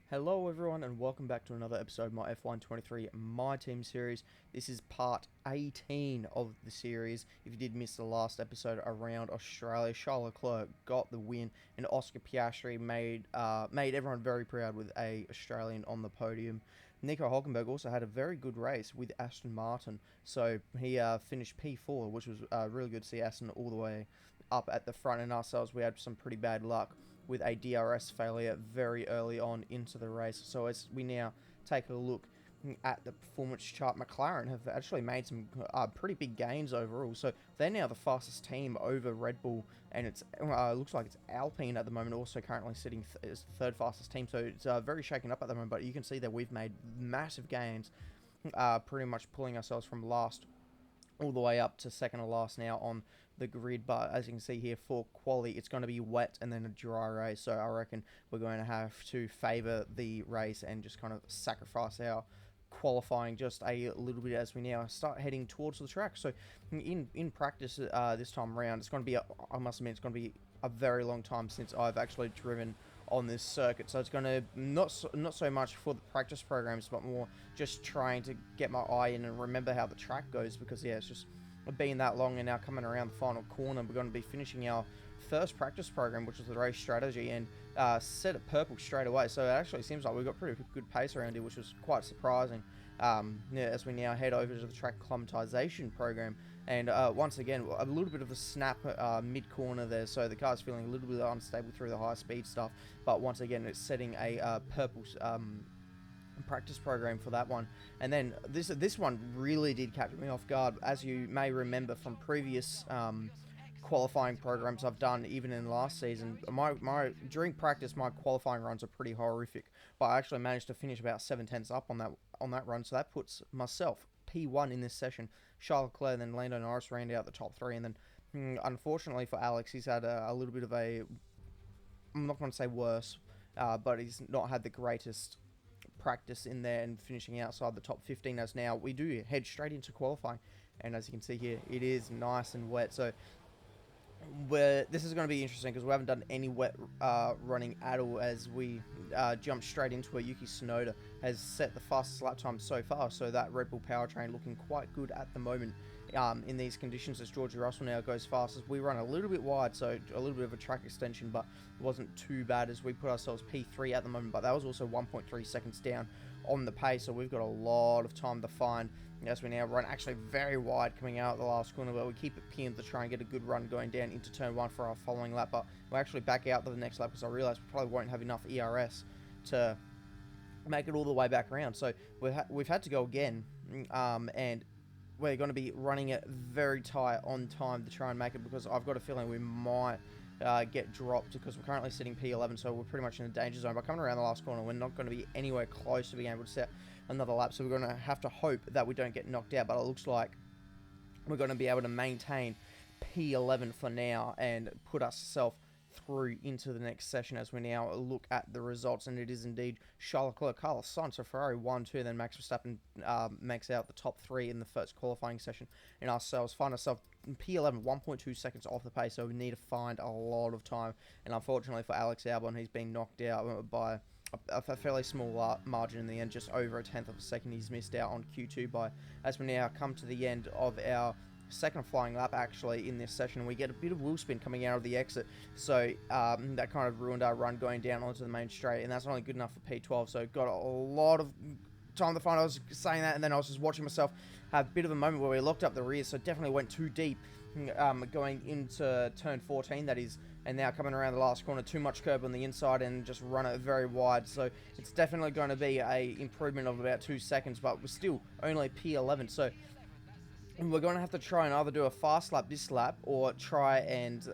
Hello everyone and welcome back to another episode of my F1 23 My Team series. This is part 18 of the series. If you did miss the last episode around Australia, Charles Leclerc got the win and Oscar Piastri made everyone very proud with a Australian on the podium. Nico Hulkenberg also had a very good race with Aston Martin, so he finished P4, which was really good to see Aston all the way up at the front, and ourselves we had some pretty bad luck with a DRS failure very early on into the race. So as we now take a look at the performance chart, McLaren have actually made some pretty big gains overall. So they're now the fastest team over Red Bull, and it's looks like it's Alpine at the moment, also currently sitting as the third fastest team. So it's very shaken up at the moment, but you can see that we've made massive gains, pretty much pulling ourselves from last all the way up to second to last now on the grid. But as you can see here, for quali it's going to be wet and then a dry race, so I reckon we're going to have to favour the race and just kind of sacrifice our qualifying just a little bit as we now start heading towards the track. So in practice this time around, it's going to be I must admit, it's going to be a very long time since I've actually driven on this circuit, so it's going to not so much for the practice programs, but more just trying to get my eye in and remember how the track goes, because yeah, it's just been that long. And now coming around the final corner, we're going to be finishing our first practice program, which is the race strategy, and set it purple straight away. So it actually seems like we've got pretty good pace around here, which was quite surprising. Yeah, as we now head over to the track acclimatization program, and once again a little bit of a snap mid corner there, so the car's feeling a little bit unstable through the high speed stuff, but once again it's setting a purple practice program for that one. And then this one really did catch me off guard, as you may remember from previous qualifying programs I've done, even in last season. My during practice, my qualifying runs are pretty horrific, but I actually managed to finish about 7/10 up on that run, so that puts myself P1 in this session. Charles Leclerc and then Lando Norris round out the top three, and then unfortunately for Alex, he's had a little bit of a, I'm not going to say worse, but he's not had the greatest practice in there and finishing outside the top 15. As now we do head straight into qualifying, and as you can see here, it is nice and wet, so this is going to be interesting because we haven't done any wet running at all, as we jumped straight into it. Yuki Tsunoda has set the fastest lap time so far, so that Red Bull powertrain looking quite good at the moment in these conditions, as George Russell now goes fast. As we run a little bit wide, so a little bit of a track extension, but it wasn't too bad as we put ourselves P3 at the moment, but that was also 1.3 seconds down on the pace, so we've got a lot of time to find as we now run actually very wide coming out the last corner, but we keep it pinned to try and get a good run going down into turn 1 for our following lap. But we'll actually back out to the next lap because I realise we probably won't have enough ERS to make it all the way back around, so we've had to go again, and we're going to be running it very tight on time to try and make it, because I've got a feeling we might get dropped, because we're currently sitting P11, so we're pretty much in a danger zone. But coming around the last corner, we're not going to be anywhere close to being able to set another lap, so we're going to have to hope that we don't get knocked out. But it looks like we're going to be able to maintain P11 for now and put ourselves through into the next session as we now look at the results. And it is indeed Charles Leclerc, Carlos Sainz, so Ferrari 1-2, then Max Verstappen makes out the top 3 in the first qualifying session, and ourselves find ourselves P11, 1.2 seconds off the pace, so we need to find a lot of time. And unfortunately for Alex Albon, he's been knocked out by a fairly small margin in the end, just over a tenth of a second. He's missed out on Q2 by, as we now come to the end of our second flying lap actually in this session. We get a bit of wheel spin coming out of the exit, so that kind of ruined our run going down onto the main straight, and that's only good enough for P12, so got a lot of time to find. I was saying that, and then I was just watching myself have a bit of a moment where we locked up the rear, so definitely went too deep going into turn 14, that is, and now coming around the last corner, too much curb on the inside and just run it very wide. So it's definitely going to be a improvement of about 2 seconds, but we're still only P11, so we're going to have to try and either do a fast lap this lap or try and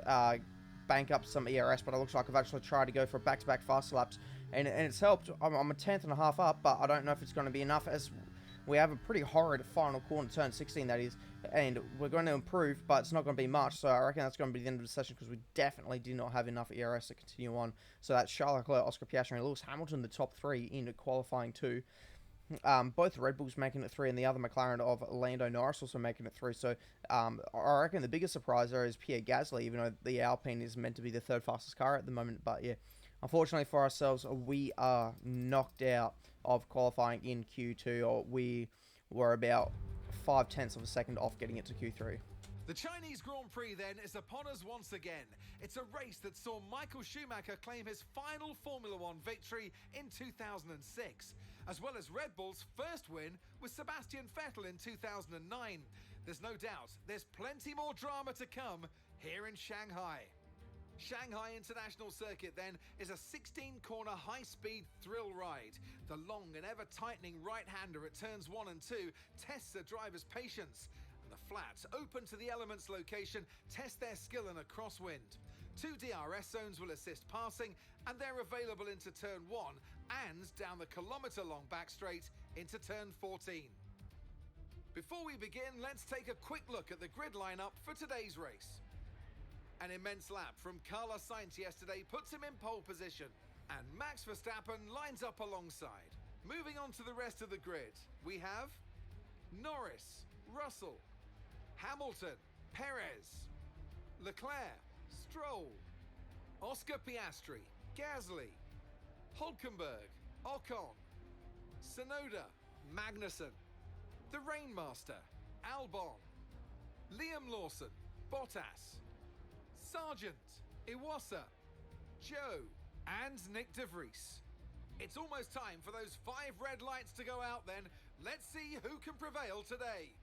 bank up some ERS. But it looks like I've actually tried to go for back-to-back fast laps, and it's helped. I'm a tenth and a half up, but I don't know if it's going to be enough, as we have a pretty horrid final corner, turn 16 that is, and we're going to improve, but it's not going to be much. So I reckon that's going to be the end of the session, because we definitely did not have enough ERS to continue on. So that's Charles Leclerc, Oscar Piastri, and Lewis Hamilton, the top 3 into qualifying 2. Both Red Bulls making it 3, and the other McLaren of Lando Norris also making it 3. So I reckon the biggest surprise there is Pierre Gasly, even though the Alpine is meant to be the third fastest car at the moment. But yeah, Unfortunately for ourselves, we are knocked out of qualifying in Q2, or we were about 5/10 of a second off getting it to Q3. The Chinese Grand Prix then is upon us once again. It's a race that saw Michael Schumacher claim his final Formula One victory in 2006, as well as Red Bull's first win with Sebastian Vettel in 2009. There's no doubt there's plenty more drama to come here in Shanghai. Shanghai International Circuit then is a 16-corner high-speed thrill ride. The long and ever-tightening right-hander at turns 1 and 2 tests a driver's patience. The flats, open to the elements location, test their skill in a crosswind. 2 DRS zones will assist passing, and they're available into turn 1 and down the kilometre-long back straight into turn 14. Before we begin, let's take a quick look at the grid lineup for today's race. An immense lap from Carlos Sainz yesterday puts him in pole position, and Max Verstappen lines up alongside. Moving on to the rest of the grid, we have Norris, Russell, Hamilton, Perez, Leclerc, Stroll, Oscar Piastri, Gasly, Hulkenberg, Ocon, Tsunoda, Magnussen, the Rainmaster, Albon, Liam Lawson, Bottas, Sargent, Iwasa, Joe, and Nick De Vries. It's almost time for those 5 red lights to go out then. Let's see who can prevail today.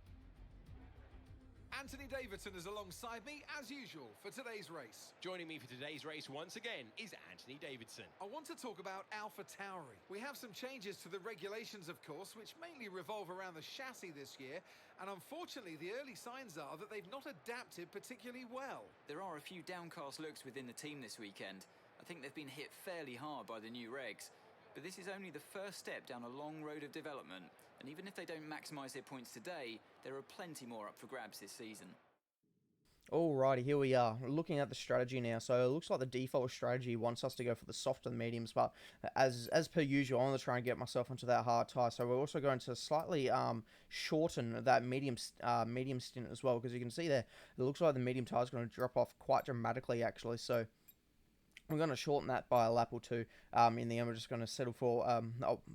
Anthony Davidson is alongside me, as usual, for today's race. Joining me for today's race once again is Anthony Davidson. I want to talk about AlphaTauri. We have some changes to the regulations, of course, which mainly revolve around the chassis this year, and unfortunately the early signs are that they've not adapted particularly well. There are a few downcast looks within the team this weekend. I think they've been hit fairly hard by the new regs. But this is only the first step down a long road of development, and even if they don't maximise their points today, there are plenty more up for grabs this season. Alrighty, here we are, looking at the strategy now. So it looks like the default strategy wants us to go for the soft and mediums, but as per usual, I'm going to try and get myself onto that hard tire. So we're also going to slightly shorten that medium stint as well, because you can see there, it looks like the medium tire is going to drop off quite dramatically actually. So we're going to shorten that by a lap or 2. In the end, we're just going to settle for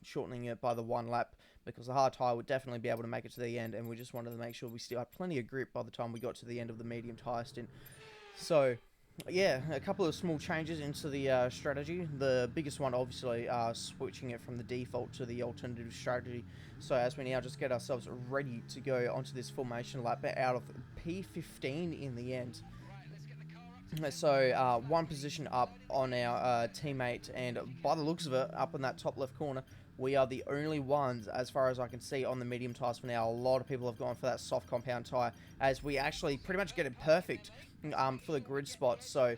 shortening it by the 1 lap, because the hard tyre would definitely be able to make it to the end, and we just wanted to make sure we still had plenty of grip by the time we got to the end of the medium tyre stint. So, yeah, a couple of small changes into the strategy. The biggest one, obviously, switching it from the default to the alternative strategy. So as we now just get ourselves ready to go onto this formation lap out of P15 in the end. So 1 position up on our teammate, and by the looks of it, up in that top left corner, we are the only ones, as far as I can see, on the medium tyres for now. A lot of people have gone for that soft compound tyre, as we actually pretty much get it perfect for the grid spots. So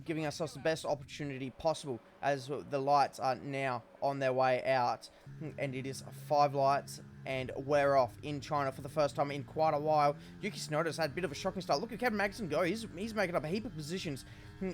giving ourselves the best opportunity possible, as the lights are now on their way out, and it is 5 lights, and we're off in China for the first time in quite a while. Yuki Tsunoda's had a bit of a shocking start. Look at Kevin Magnussen go. He's making up a heap of positions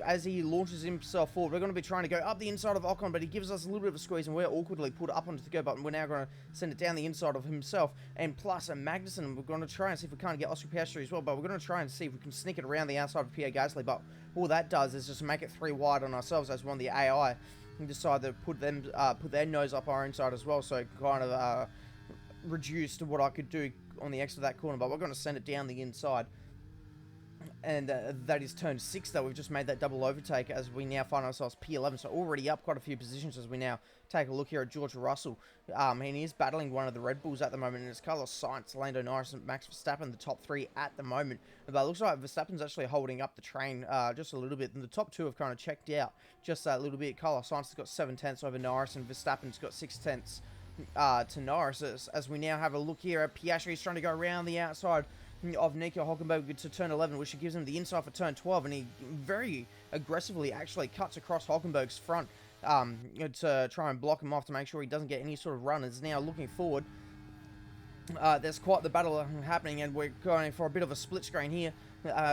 as he launches himself forward. We're going to be trying to go up the inside of Ocon, but he gives us a little bit of a squeeze, and we're awkwardly put up onto the go button. We're now going to send it down the inside of himself, and plus Magnussen. We're going to try and see if we can't get Oscar Piastri as well, but we're going to try and see if we can sneak it around the outside of Pierre Gasly. But all that does is just make it 3 wide on ourselves, as one of the AI decide to put their nose up our inside as well. So kind of reduced what I could do on the exit of that corner, but we're going to send it down the inside, and that is turn 6 that we've just made that double overtake, as we now find ourselves P11, so already up quite a few positions. As we now take a look here at George Russell, and he is battling one of the Red Bulls at the moment, and it's Carlos Sainz, Lando Norris, and Max Verstappen, the top 3 at the moment. But it looks like Verstappen's actually holding up the train just a little bit, and the top 2 have kind of checked out just that little bit. Carlos Sainz has got 7/10 over Norris, and Verstappen's got 6/10 to Norris, as we now have a look here at Piastri. He's trying to go around the outside of Nico Hulkenberg to turn 11, which gives him the inside for turn 12, and he very aggressively actually cuts across Hulkenberg's front to try and block him off, to make sure he doesn't get any sort of run. Is now looking forward. There's quite the battle happening, and we're going for a bit of a split screen here.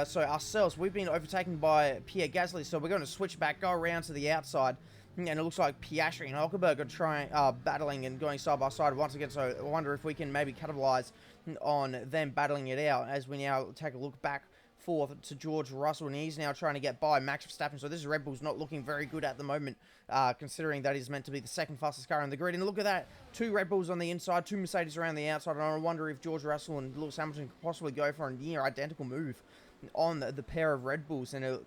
So ourselves, we've been overtaken by Pierre Gasly, so we're going to switch back, go around to the outside, and it looks like Piastri and Hulkenberg are trying, battling and going side by side once again. So I wonder if we can maybe capitalize on them battling it out, as we now take a look back fourth to George Russell, and he's now trying to get by Max Verstappen. So this Red Bull's not looking very good at the moment, considering that he's meant to be the second fastest car in the grid. And look at that, 2 Red Bulls on the inside, 2 Mercedes around the outside, and I wonder if George Russell and Lewis Hamilton could possibly go for a near identical move on the pair of Red Bulls. And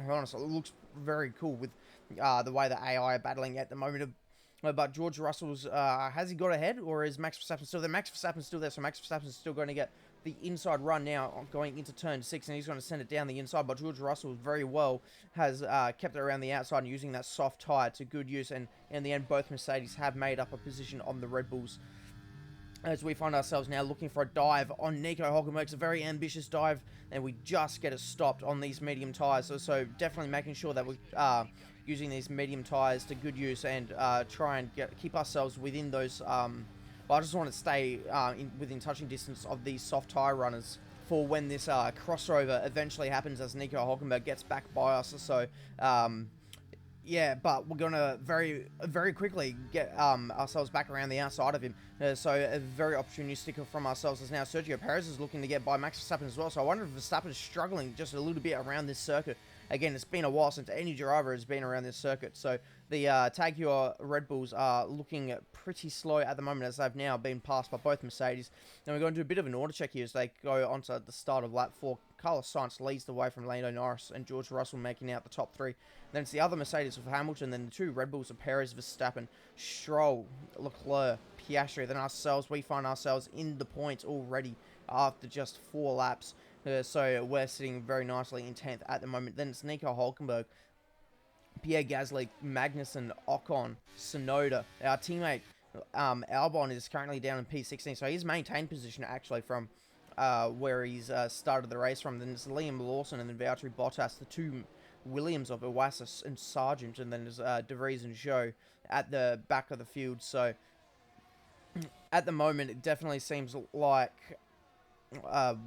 honestly, it looks very cool with the way the AI are battling at the moment. But George Russell's, has he got ahead, or is Max Verstappen still there? Max Verstappen's still there, so Max Verstappen's still going to get the inside run now going into turn 6, and he's going to send it down the inside. But George Russell very well has kept it around the outside and using that soft tyre to good use. And in the end, both Mercedes have made up a position on the Red Bulls, as we find ourselves now looking for a dive on Nico Hülkenberg. It's a very ambitious dive, and we just get it stopped on these medium tyres. So definitely making sure that we using these medium tyres to good use, and try and keep ourselves within those. I just want to stay within touching distance of these soft tyre runners for when this crossover eventually happens, as Nico Hülkenberg gets back by us. So yeah, but we're going to very, very quickly get ourselves back around the outside of him. So very opportunistic from ourselves, as now Sergio Perez is looking to get by Max Verstappen as well. So I wonder if Verstappen is struggling just a little bit around this circuit. Again, it's been a while since any driver has been around this circuit. So the Tag Heuer Red Bulls are looking pretty slow at the moment, as they've now been passed by both Mercedes. And we're going to do a bit of an order check here as they go onto the start of lap 4. Carlos Sainz leads the way from Lando Norris and George Russell making out the top 3. Then it's the other Mercedes of Hamilton, then the 2 Red Bulls of Perez, Verstappen, Stroll, Leclerc, Piastri. Then ourselves, we find ourselves in the points already after just 4 laps. So we're sitting very nicely in 10th at the moment. Then it's Nico Hülkenberg, Pierre Gasly, Magnussen, Ocon, Tsunoda. Our teammate Albon is currently down in P16, so he's maintained position actually from where he's started the race from. Then it's Liam Lawson and then Valtteri Bottas, the 2 Williams of Iwasa and Sargent, and then there's De Vries and Zhou at the back of the field. So at the moment, it definitely seems like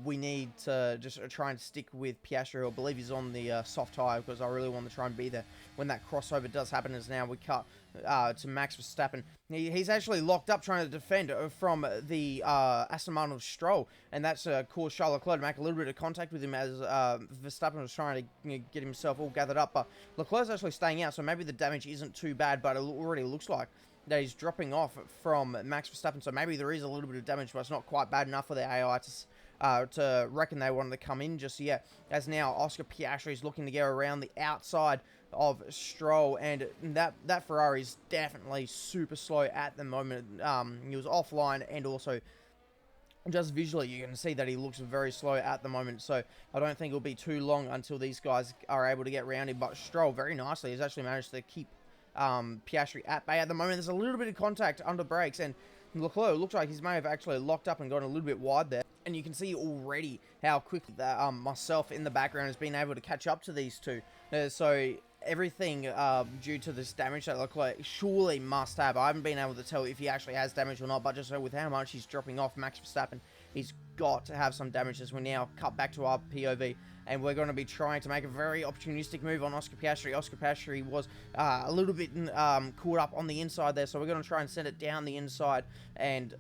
we need to just try and stick with Piastri, who I believe is on the soft tyre, because I really want to try and be there when that crossover does happen. As now we cut to Max Verstappen. He's actually locked up trying to defend from the Aston Martin of Stroll, and that's caused Charles Leclerc to make a little bit of contact with him, as Verstappen was trying to get himself all gathered up. But Leclerc's actually staying out, so maybe the damage isn't too bad, but it already looks like that he's dropping off from Max Verstappen, so maybe there is a little bit of damage, but it's not quite bad enough for the AI to reckon they wanted to come in just yet. As now Oscar Piastri is looking to go around the outside of Stroll, and that Ferrari is definitely super slow at the moment. He was offline, and also just visually you can see that he looks very slow at the moment, so I don't think it'll be too long until these guys are able to get around him. But Stroll very nicely has actually managed to keep Piastri at bay at the moment. There's a little bit of contact under brakes, and Leclerc looks like he may have actually locked up and gone a little bit wide there. And you can see already how quickly that myself in the background has been able to catch up to these two. So everything due to this damage that Leclerc surely must have. I haven't been able to tell if he actually has damage or not, but just with how much he's dropping off Max Verstappen, he's got to have some damage. As we now cut back to our POV, and we're going to be trying to make a very opportunistic move on Oscar Piastri. Oscar Piastri was a little bit caught up on the inside there, so we're going to try and send it down the inside and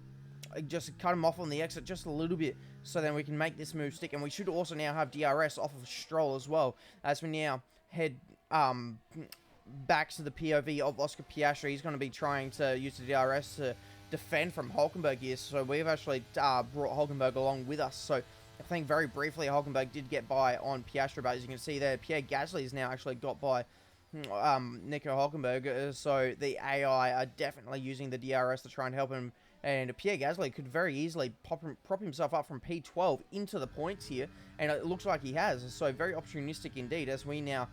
just cut him off on the exit just a little bit, so then we can make this move stick. And we should also now have DRS off of Stroll as well, as we now head back to the POV of Oscar Piastri. He's going to be trying to use the DRS to defend from Hülkenberg here, so we've actually brought Hülkenberg along with us. So I think very briefly Hülkenberg did get by on Piastri, but as you can see there, Pierre Gasly has now actually got by Nico Hülkenberg. So the AI are definitely using the DRS to try and help him, and Pierre Gasly could very easily prop himself up from P12 into the points here, and it looks like he has. So very opportunistic indeed, as we now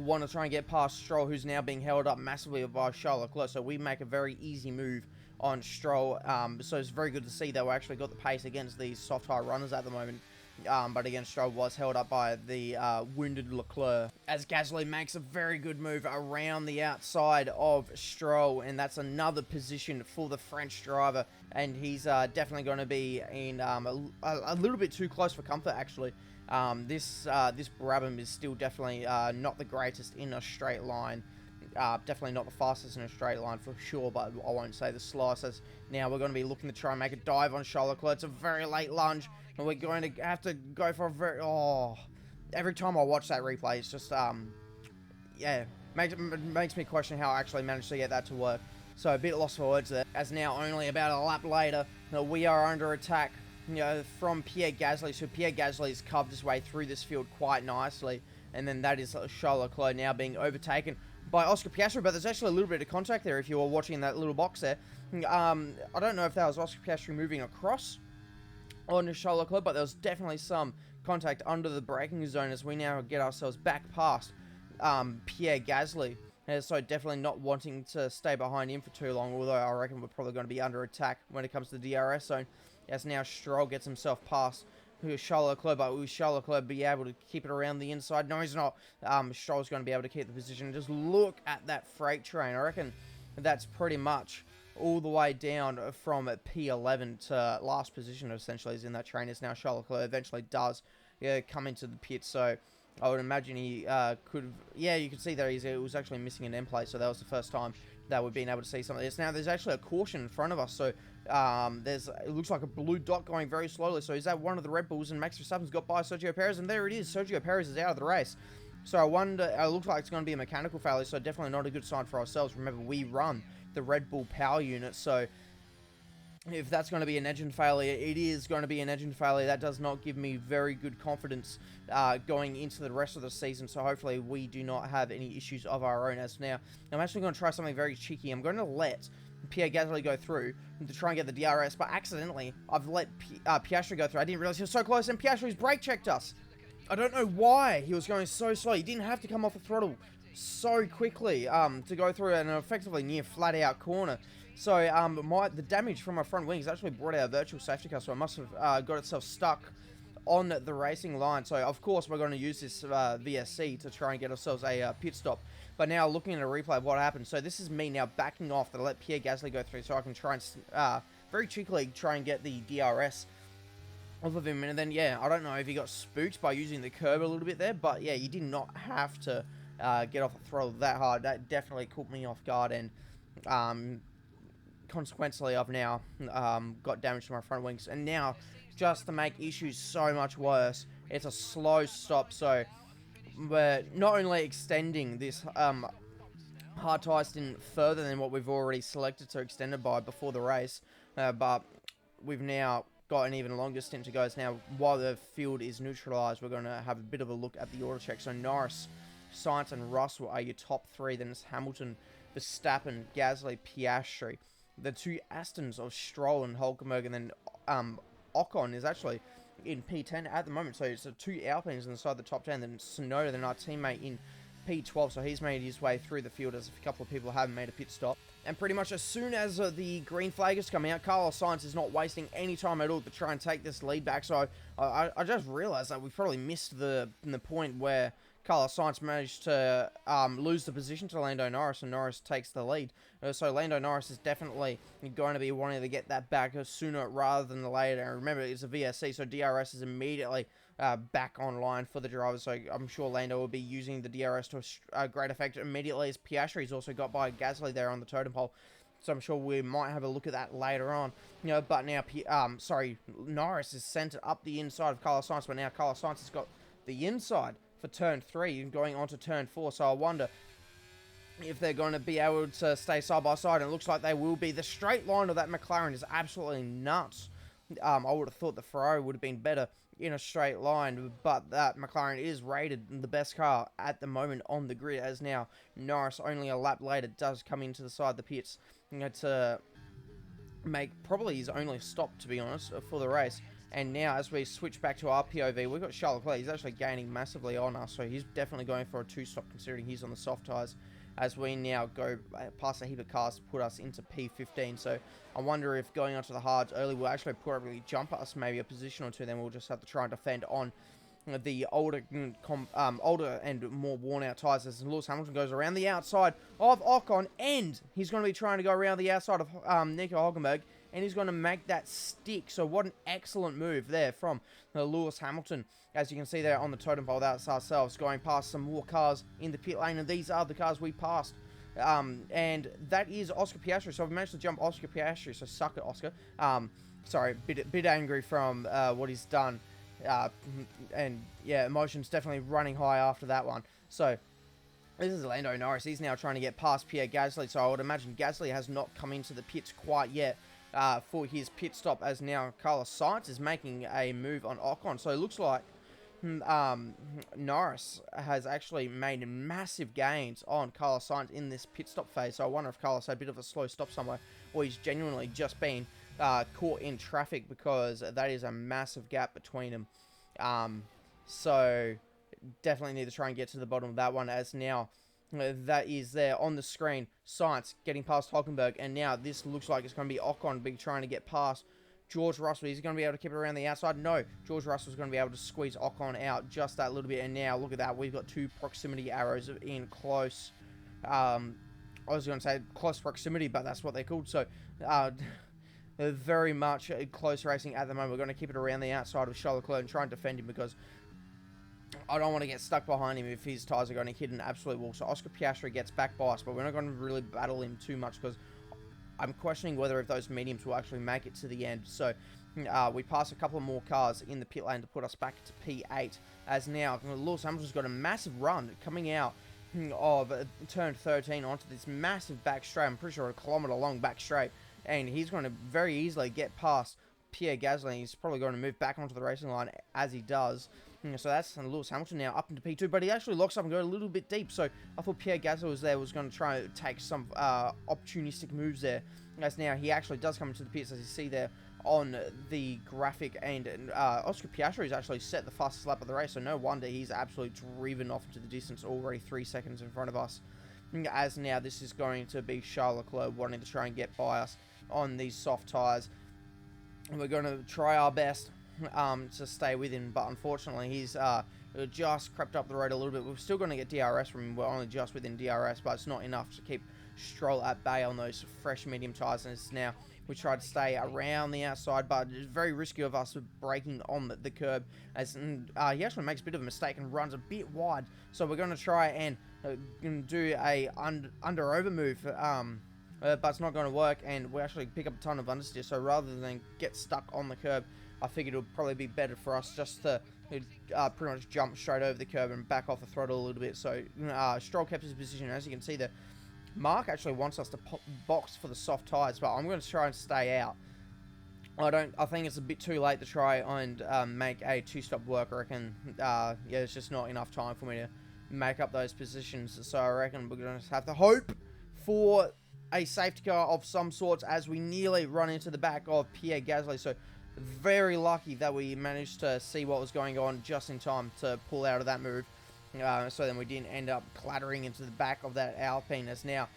want to try and get past Stroll, who's now being held up massively by Charles Leclerc. So we make a very easy move on Stroll. So it's very good to see that we actually got the pace against these soft tyre runners at the moment. But again, Stroll was held up by the wounded Leclerc, as Gasly makes a very good move around the outside of Stroll, and that's another position for the French driver, and he's definitely going to be in a little bit too close for comfort, actually. This Brabham is still definitely not the greatest in a straight line. Definitely not the fastest in a straight line for sure, but I won't say the slowest. As now we're going to be looking to try and make a dive on Charles Leclerc. It's a very late lunge. And we're going to have to go for a very... Oh, every time I watch that replay, it's just, yeah, makes me question how I actually managed to get that to work. So a bit lost for words there, as now only about a lap later, we are under attack, from Pierre Gasly. So Pierre Gasly's carved his way through this field quite nicely, and then that is Charles Leclerc now being overtaken by Oscar Piastri, but there's actually a little bit of contact there if you were watching that little box there. I don't know if that was Oscar Piastri moving across on Charles Leclerc, but there was definitely some contact under the braking zone as we now get ourselves back past Pierre Gasly. And so definitely not wanting to stay behind him for too long, although I reckon we're probably going to be under attack when it comes to the DRS zone. As now Stroll gets himself past Charles Leclerc, but will Charles Leclerc be able to keep it around the inside? No, he's not. Stroll's going to be able to keep the position. Just look at that freight train. I reckon that's pretty much all the way down from P11 to last position, essentially, is in that train. As now Charles Leclerc eventually does come into the pit, so I would imagine he could... Yeah, you can see that it was actually missing an end plate, so that was the first time that we've been able to see some of this. Now, there's actually a caution in front of us, so it looks like a blue dot going very slowly. So is that one of the Red Bulls? And Max Verstappen's got by Sergio Perez, and there it is. Sergio Perez is out of the race. So I wonder, it looks like it's going to be a mechanical failure, so definitely not a good sign for ourselves. Remember, we run the Red Bull power unit, so if that's going to be an engine failure, it is going to be an engine failure. That does not give me very good confidence going into the rest of the season, so hopefully we do not have any issues of our own. As now, I'm actually going to try something very cheeky. I'm going to let Pierre Gasly go through to try and get the DRS, but accidentally I've let Piastri go through. I didn't realize he was so close, and Piastri's brake checked us. I don't know why he was going so slow. He didn't have to come off the throttle so quickly to go through an effectively near flat out corner. So the damage from my front wings actually brought out a virtual safety car, so it must have got itself stuck on the racing line. So of course we're going to use this VSC to try and get ourselves a pit stop. But now looking at a replay of what happened, so this is me now backing off to let Pierre Gasly go through, so I can try and very cheekily try and get the DRS off of him. And then yeah, I don't know if he got spooked by using the curb a little bit there, but yeah, you did not have to get off the throttle that hard. That definitely caught me off guard, and consequently I've now got damage to my front wings. And now, just to make issues so much worse, it's a slow stop, so we're not only extending this hard tyre stint further than what we've already selected to extend it by before the race, but we've now got an even longer stint to go. As now, while the field is neutralised, we're going to have a bit of a look at the order check. So Norris, Sainz and Russell are your top three. Then it's Hamilton, Verstappen, Gasly, Piastri. The two Astons of Stroll and Hulkenberg, and then Ocon is actually in P10 at the moment. So it's the two Alpines inside the top 10. Then Tsunoda, then our teammate, in P12. So he's made his way through the field, as a couple of people haven't made a pit stop. And pretty much as soon as the green flag is coming out, Carlos Sainz is not wasting any time at all to try and take this lead back. So I just realised that we probably missed the point where Carlos Sainz managed to lose the position to Lando Norris, and Norris takes the lead. So Lando Norris is definitely going to be wanting to get that back sooner rather than later. And remember, it's a VSC, so DRS is immediately back online for the drivers. So I'm sure Lando will be using the DRS to a great effect immediately, as Piastri's also got by Gasly there on the totem pole. So I'm sure we might have a look at that later on. But now, Norris is sent up the inside of Carlos Sainz, but now Carlos Sainz has got the inside for turn 3 and going on to turn 4. So I wonder if they're going to be able to stay side by side, and it looks like they will be. The straight line of that McLaren is absolutely nuts. I would have thought the Ferrari would have been better in a straight line, but that McLaren is rated the best car at the moment on the grid, as now Norris, only a lap later, does come into the side of the pits to make probably his only stop, to be honest, for the race. And now, as we switch back to our POV, we've got Charles Leclerc. He's actually gaining massively on us, so he's definitely going for a 2-stop, considering he's on the soft tyres, as we now go past a heap of cars to put us into P15. So I wonder if going onto the hards early will actually probably jump us maybe a position or two. Then we'll just have to try and defend on the older and more worn-out tyres, as Lewis Hamilton goes around the outside of Ocon, and he's going to be trying to go around the outside of Nico Hulkenberg, and he's going to make that stick. So what an excellent move there from Lewis Hamilton. As you can see there on the totem pole, that's ourselves going past some more cars in the pit lane, and these are the cars we passed. And that is Oscar Piastri. So I've managed to jump Oscar Piastri, so suck it, Oscar. sorry, bit angry from what he's done. And yeah, emotions definitely running high after that one. So this is Lando Norris. He's now trying to get past Pierre Gasly. So I would imagine Gasly has not come into the pits quite yet for his pit stop, as now Carlos Sainz is making a move on Ocon. So it looks like Norris has actually made massive gains on Carlos Sainz in this pit stop phase. So I wonder if Carlos had a bit of a slow stop somewhere, or he's genuinely just been caught in traffic, because that is a massive gap between them. So definitely need to try and get to the bottom of that one, as now that is there on the screen. Sainz getting past Hulkenberg, and now this looks like it's going to be Ocon trying to get past George Russell. He's going to be able to keep it around the outside. No, George Russell's going to be able to squeeze Ocon out just that little bit. And now look at that. We've got 2 proximity arrows in close. I was going to say close proximity, but that's what they're called. So very much close racing at the moment. We're going to keep it around the outside of Charles Leclerc and try and defend him, because I don't want to get stuck behind him if his tyres are going to hit an absolute wall. So Oscar Piastri gets back by us, but we're not going to really battle him too much, because I'm questioning whether if those mediums will actually make it to the end. So we pass a couple of more cars in the pit lane to put us back to P8, as now Lewis Hamilton's got a massive run coming out of turn 13 onto this massive back straight. I'm pretty sure a kilometre long back straight, and he's going to very easily get past Pierre Gasly. He's probably going to move back onto the racing line as he does. So that's Lewis Hamilton now up into P2, but he actually locks up and goes a little bit deep. So I thought Pierre Gasly was going to try to take some opportunistic moves there. As now he actually does come into the pits, as you see there on the graphic. And Oscar Piastri has actually set the fastest lap of the race, so no wonder he's absolutely driven off into the distance, already 3 seconds in front of us. As now this is going to be Charles Leclerc wanting to try and get by us on these soft tyres. And we're going to try our best to stay with him, but unfortunately he's just crept up the road a little bit. We're still going to get DRS from him. We're only just within DRS, but it's not enough to keep Stroll at bay on those fresh medium tyres. And it's now we try to stay around the outside, but it's very risky of us braking on the curb, as he actually makes a bit of a mistake and runs a bit wide. So we're going to try and do a under-over move, but it's not going to work, and we actually pick up a ton of understeer. So rather than get stuck on the curb, I figured it would probably be better for us just to pretty much jump straight over the curb and back off the throttle a little bit. So Stroll kept his position. As you can see there, Mark actually wants us to box for the soft tyres, but I'm going to try and stay out. I think it's a bit too late to try and make a 2-stop work. I reckon, yeah, it's just not enough time for me to make up those positions. So I reckon we're going to have to hope for a safety car of some sorts, as we nearly run into the back of Pierre Gasly. So very lucky that we managed to see what was going on just in time to pull out of that move. So then we didn't end up clattering into the back of that Alpine. As now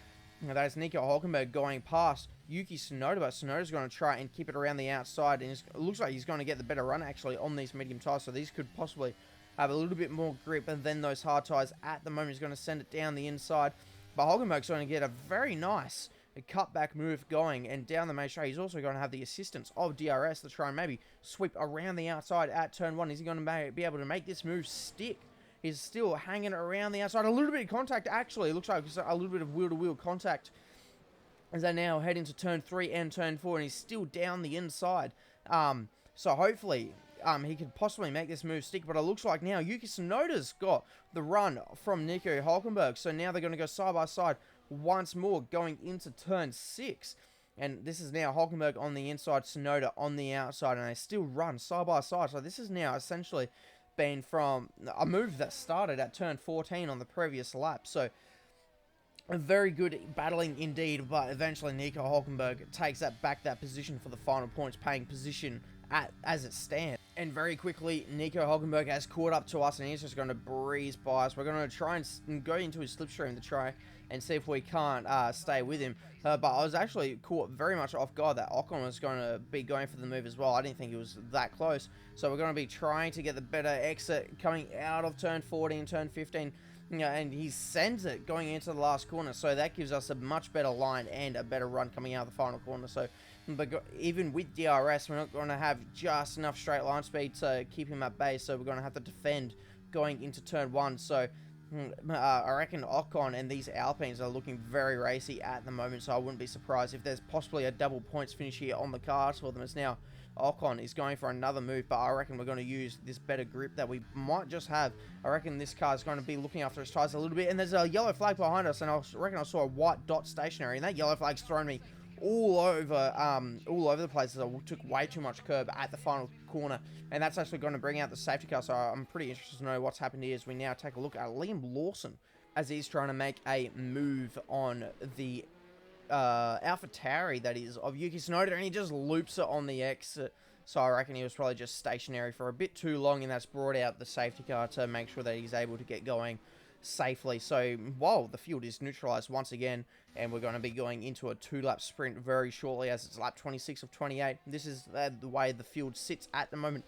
that is Nico Hulkenberg going past Yuki Tsunoda, but Tsunoda's going to try and keep it around the outside, and it looks like he's going to get the better run actually on these medium tyres. So these could possibly have a little bit more grip, and then those hard tyres at the moment is going to send it down the inside. But Hulkenberg's going to get a very nice cutback move going, and down the main straight he's also going to have the assistance of DRS to try and maybe sweep around the outside at turn 1. Is he going to be able to make this move stick? He's still hanging around the outside. A little bit of contact actually. It looks like it's a little bit of wheel-to-wheel contact as they now head into turn 3 and turn 4, and he's still down the inside. So hopefully he could possibly make this move stick, but it looks like now Yuki Tsunoda's got the run from Nico Hulkenberg. So now they're going to go side by side once more going into turn 6. And this is now Hulkenberg on the inside, Tsunoda on the outside, and they still run side by side. So this is now essentially been from a move that started at turn 14 on the previous lap. So a very good battling indeed, but eventually Nico Hulkenberg takes that position for the final points, paying position as it stands. And very quickly, Nico Hulkenberg has caught up to us, and he's just going to breeze by us. We're going to try and go into his slipstream to try and see if we can't stay with him. But I was actually caught very much off guard that Ocon was going to be going for the move as well. I didn't think it was that close. So we're going to be trying to get the better exit coming out of turn 14, turn 15. And he sends it going into the last corner. So that gives us a much better line and a better run coming out of the final corner. So but even with DRS, we're not going to have just enough straight line speed to keep him at bay. So we're going to have to defend going into turn 1. So I reckon Ocon and these Alpines are looking very racy at the moment, so I wouldn't be surprised if there's possibly a double points finish here on the cards for them. As now Ocon is going for another move, but I reckon we're going to use this better grip that we might just have. I reckon this car is going to be looking after its tyres a little bit, and there's a yellow flag behind us, and I reckon I saw a white dot stationary, and that yellow flag's thrown me all over the place, as I took way too much curb at the final corner, and that's actually going to bring out the safety car. So I'm pretty interested to know what's happened here as we now take a look at Liam Lawson as he's trying to make a move on the AlphaTauri, that is, of Yuki Tsunoda, and he just loops it on the exit. So I reckon he was probably just stationary for a bit too long, and that's brought out the safety car to make sure that he's able to get going safely. So while the field is neutralized once again, and we're going to be going into a 2-lap sprint very shortly, as it's lap 26 of 28. This is the way the field sits at the moment.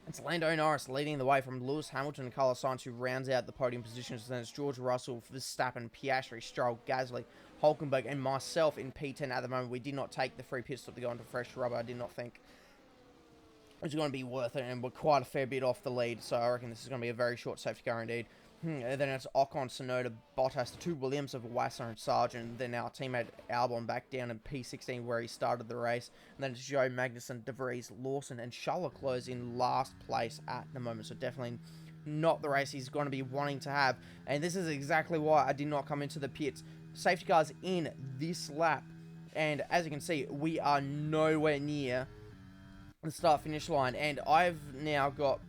It's Lando Norris leading the way from Lewis Hamilton and Carlos Sainz, who rounds out the podium positions. Then it's George Russell, Verstappen, Piastri, Stroll, Gasly, Hulkenberg, and myself in P10 at the moment. We did not take the free pit stop to go into fresh rubber. I did not think it was going to be worth it, and we're quite a fair bit off the lead, so I reckon this is going to be a very short safety car indeed. And then it's Ocon, Tsunoda, Bottas, the two Williams of Wasser and Sargent. Then our teammate Albon back down in P16 where he started the race. And then it's Joe Magnussen, De Vries, Lawson, and Charles Leclerc in last place at the moment. So definitely not the race he's going to be wanting to have. And this is exactly why I did not come into the pits. Safety cars in this lap. And as you can see, we are nowhere near the start-finish line. And I've now got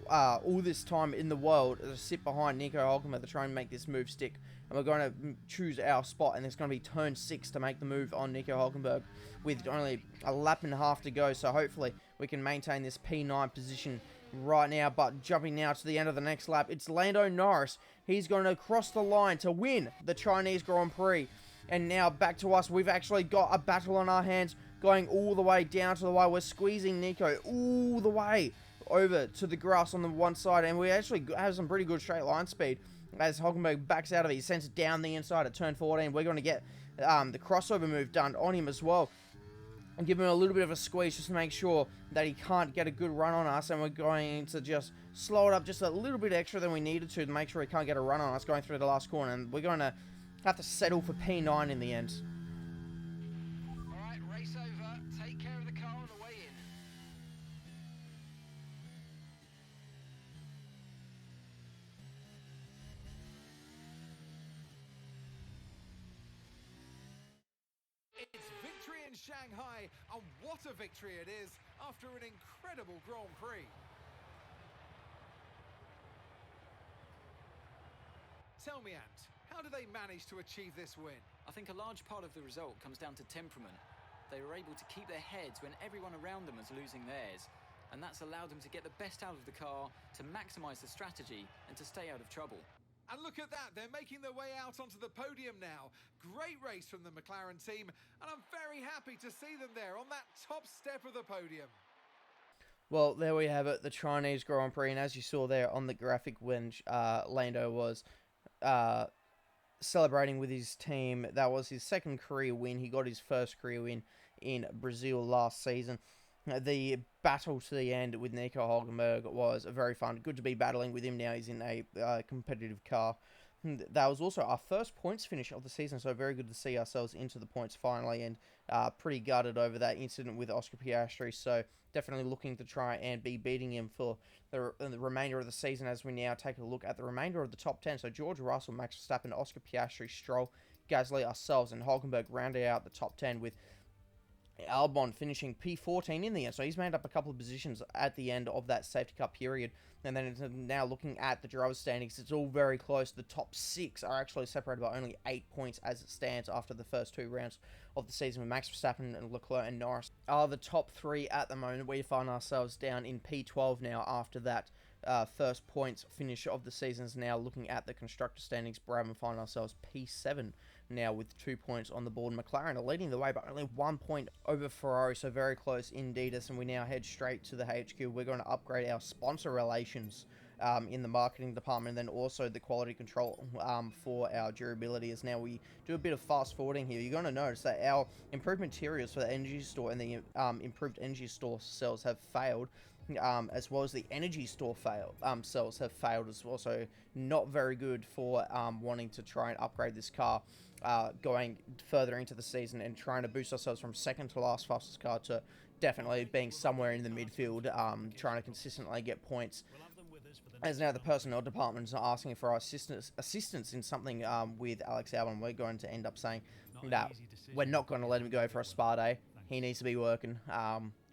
all this time in the world to sit behind Nico Hulkenberg to try and make this move stick, and we're going to choose our spot, and it's going to be turn 6 to make the move on Nico Hulkenberg with only a lap and a half to go. So hopefully we can maintain this P9 position right now. But jumping now to the end of the next lap, it's Lando Norris. He's going to cross the line to win the Chinese Grand Prix, and now back to us. We've actually got a battle on our hands going all the way down to the wire. We're squeezing Nico all the way over to the grass on the one side, and we actually have some pretty good straight line speed as Hulkenberg backs out of it. He sends it down the inside at turn 14. We're going to get the crossover move done on him as well, and give him a little bit of a squeeze just to make sure that he can't get a good run on us, and we're going to just slow it up just a little bit extra than we needed to make sure he can't get a run on us going through the last corner, and we're going to have to settle for P9 in the end. Alright, race over. Take care of the car on the way in. It's victory in Shanghai, and what a victory it is after an incredible Grand Prix. Tell me, Ant, how do they manage to achieve this win? I think a large part of the result comes down to temperament. They were able to keep their heads when everyone around them was losing theirs, and that's allowed them to get the best out of the car, to maximise the strategy, and to stay out of trouble. And look at that, they're making their way out onto the podium now. Great race from the McLaren team, and I'm very happy to see them there on that top step of the podium. Well, there we have it, the Chinese Grand Prix, and as you saw there on the graphic when Lando was celebrating with his team, that was his second career win. He got his first career win in Brazil last season. The battle to the end with Nico Hulkenberg was very fun. Good to be battling with him now. He's in a competitive car. That was also our first points finish of the season, so very good to see ourselves into the points finally, and pretty gutted over that incident with Oscar Piastri, so definitely looking to try and be beating him for the remainder of the season as we now take a look at the remainder of the top 10. So George Russell, Max Verstappen, Oscar Piastri, Stroll, Gasly, ourselves, and Hulkenberg rounded out the top 10 with Albon finishing P14 in the end. So he's made up a couple of positions at the end of that safety car period. And then it's now looking at the drivers' standings, it's all very close. The top 6 are actually separated by only 8 points as it stands after the first 2 rounds of the season, with Max Verstappen and Leclerc and Norris are the top 3 at the moment. We find ourselves down in P12 now after that first points finish of the season. Is now looking at the constructor standings. Brabham find ourselves P7 now with 2 points on the board. McLaren are leading the way by only 1 point over Ferrari, so very close indeed. And we now head straight to the HQ. We're going to upgrade our sponsor relations in the marketing department, and then also the quality control for our durability, as now we do a bit of fast forwarding here. You're going to notice that our improved materials for the energy store and the improved energy store cells have failed. as well as the energy store cells have failed as well. So not very good for wanting to try and upgrade this car going further into the season and trying to boost ourselves from second to last fastest car to definitely being somewhere in the midfield, trying to consistently get points. As now the personnel department is asking for our assistance in something with Alex Albon, we're going to end up saying that we're not going to let him go for a spa day. He needs to be working.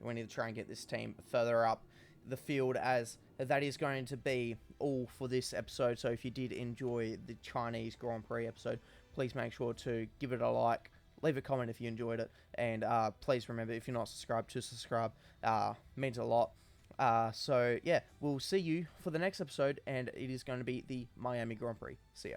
We need to try and get this team further up the field, as that is going to be all for this episode. So if you did enjoy the Chinese Grand Prix episode, please make sure to give it a like, leave a comment if you enjoyed it, and please remember, if you're not subscribed, to subscribe. Means a lot. So yeah, we'll see you for the next episode, and it is going to be the Miami Grand Prix. See ya.